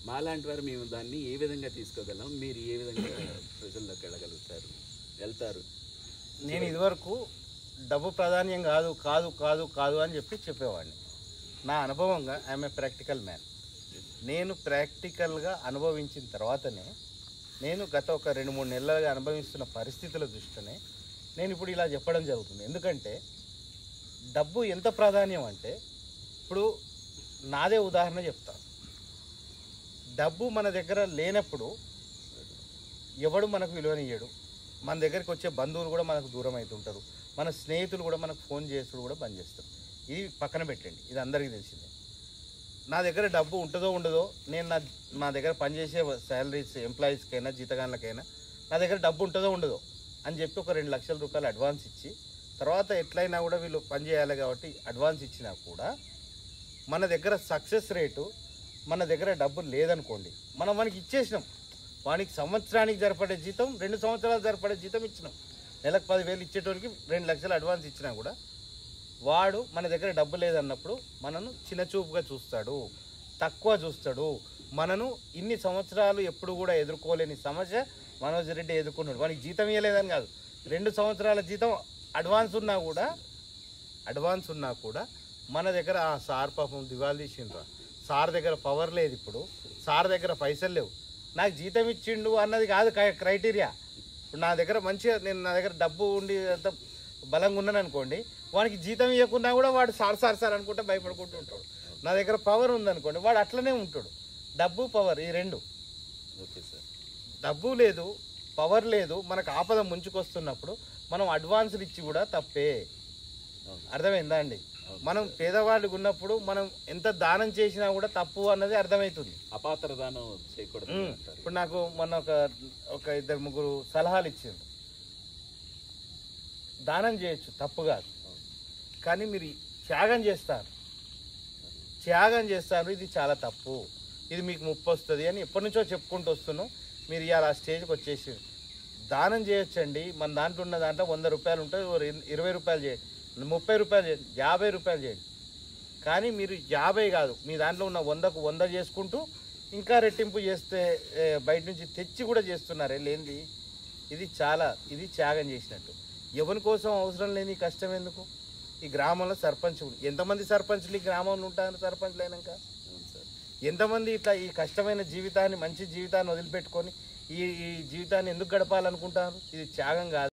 మాలాంటి వారు మేము దాన్ని ఏ విధంగా తీసుకోగలం, మీరు ఏ విధంగా ప్రజల్లోకి వెళ్ళగలుగుతారు, వెళ్తారు? నేను ఇదివరకు డబ్బు ప్రాధాన్యం కాదు కాదు కాదు కాదు అని చెప్పేవాడిని. నా అనుభవంగా ఐఎమ్ ఏ ప్రాక్టికల్ మ్యాన్. నేను ప్రాక్టికల్గా అనుభవించిన తర్వాతనే, నేను గత ఒక 2-3 నెలలుగా అనుభవిస్తున్న పరిస్థితుల దృష్టినే నేను ఇప్పుడు ఇలా చెప్పడం జరుగుతుంది. ఎందుకంటే డబ్బు ఎంత ప్రాధాన్యం అంటే, ఇప్పుడు నాదే ఉదాహరణ చెప్తాను. డబ్బు మన దగ్గర లేనప్పుడు ఎవడు మనకు విలువనియ్యడు. మన దగ్గరికి వచ్చే బంధువులు కూడా మనకు దూరం అవుతుంటారు. మన స్నేహితులు కూడా మనకు ఫోన్ చేసుడు కూడా బంద్ చేస్తారు. ఇది పక్కన పెట్టండి, ఇది అందరికీ తెలిసిందే. నా దగ్గర డబ్బు ఉంటుందో ఉండదో, నేను నా దగ్గర పనిచేసే శాలరీస్ ఎంప్లాయీస్కైనా జీతగాళ్ళకైనా నా దగ్గర డబ్బు ఉంటుందో ఉండదో అని చెప్పి ఒక 2 లక్షల రూపాయలు అడ్వాన్స్ ఇచ్చి, తర్వాత ఎట్లయినా కూడా వీళ్ళు పని చేయాలి కాబట్టి అడ్వాన్స్ ఇచ్చినా కూడా మన దగ్గర సక్సెస్ రేటు, మన దగ్గర డబ్బు లేదనుకోండి, మనకి ఇచ్చేసినాం. వానికి సంవత్సరానికి సరిపడే జీతం, 2 సంవత్సరాలు సరిపడే జీతం ఇచ్చినాం. నెలకు 10,000 ఇచ్చేటోనికి 2 లక్షలు అడ్వాన్స్ ఇచ్చినా కూడా వాడు మన దగ్గర డబ్బు లేదన్నప్పుడు మనను చిన్నచూపుగా చూస్తాడు, తక్కువ చూస్తాడు. మనను ఇన్ని సంవత్సరాలు ఎప్పుడు కూడా ఎదుర్కోలేని సమస్య మనోజ్ రెడ్డి ఎదుర్కొన్నాడు. వానికి జీతం ఇవ్వలేదని కాదు, 2 సంవత్సరాల జీతం అడ్వాన్స్ ఉన్నా కూడా మన దగ్గర ఆ సార్ పాపం దివాళి తీసిండ్రా, సార్ దగ్గర పవర్ లేదు, ఇప్పుడు సార్ దగ్గర పైసలు లేవు, నాకు జీతం ఇచ్చిండు అన్నది కాదు క్రైటీరియా. ఇప్పుడు నా దగ్గర మంచిగా నా దగ్గర డబ్బు ఉండి అంత బలంగా ఉన్నాను అనుకోండి, వానికి జీతం ఇవ్వకున్నా కూడా వాడు సార్ అనుకుంటే భయపడుకుంటూ ఉంటాడు. నా దగ్గర పవర్ ఉందనుకోండి, వాడు అట్లనే ఉంటాడు. డబ్బు పవర్ ఈ 2. Okay sir. డబ్బు లేదు, పవర్ లేదు, మనకు ఆపద ముంచుకొస్తున్నప్పుడు మనం అడ్వాన్సులు ఇచ్చి కూడా తప్పే. అర్థమైందా అండి? మనం పేదవాళ్ళకి ఉన్నప్పుడు మనం ఎంత దానం చేసినా కూడా తప్పు అన్నది అర్థమవుతుంది. అపాత్ర దానం చేయకూడదు. ఇప్పుడు నాకు మొన్న ఒక 2-3 సలహాలు ఇచ్చింది. దానం చేయొచ్చు, తప్పు కాదు, కానీ మీరు త్యాగం చేస్తారు, ఇది చాలా తప్పు, ఇది మీకు ముప్పు వస్తుంది అని ఎప్పటి నుంచో చెప్పుకుంటూ వస్తున్నాం. మీరు ఇవాళ ఆ స్టేజ్కి వచ్చేసి దానం చేయొచ్చండి. మన దాంట్లో ఉన్న దాంట్లో 100 రూపాయలు ఉంటుంది, 20 రూపాయలు చేయండి, 30 రూపాయలు చేయండి, 50 రూపాయలు చేయండి. కానీ మీరు 50 కాదు, మీ దాంట్లో ఉన్న 100కు 100 చేసుకుంటూ ఇంకా రెట్టింపు చేస్తే బయట నుంచి తెచ్చి కూడా చేస్తున్నారే లేనిది. ఇది త్యాగం చేసినట్టు. ఎవరి కోసం అవసరం లేని కష్టం ఎందుకు? ఈ గ్రామంలో సర్పంచ్, ఎంతమంది సర్పంచ్లు ఈ గ్రామంలో ఉంటారు? సర్పంచ్లు అయినాక ఎంతమంది ఇట్లా ఈ కష్టమైన జీవితాన్ని, మంచి జీవితాన్ని వదిలిపెట్టుకొని ఈ జీవితాన్ని ఎందుకు గడపాలనుకుంటారు? ఇది త్యాగం కాదు.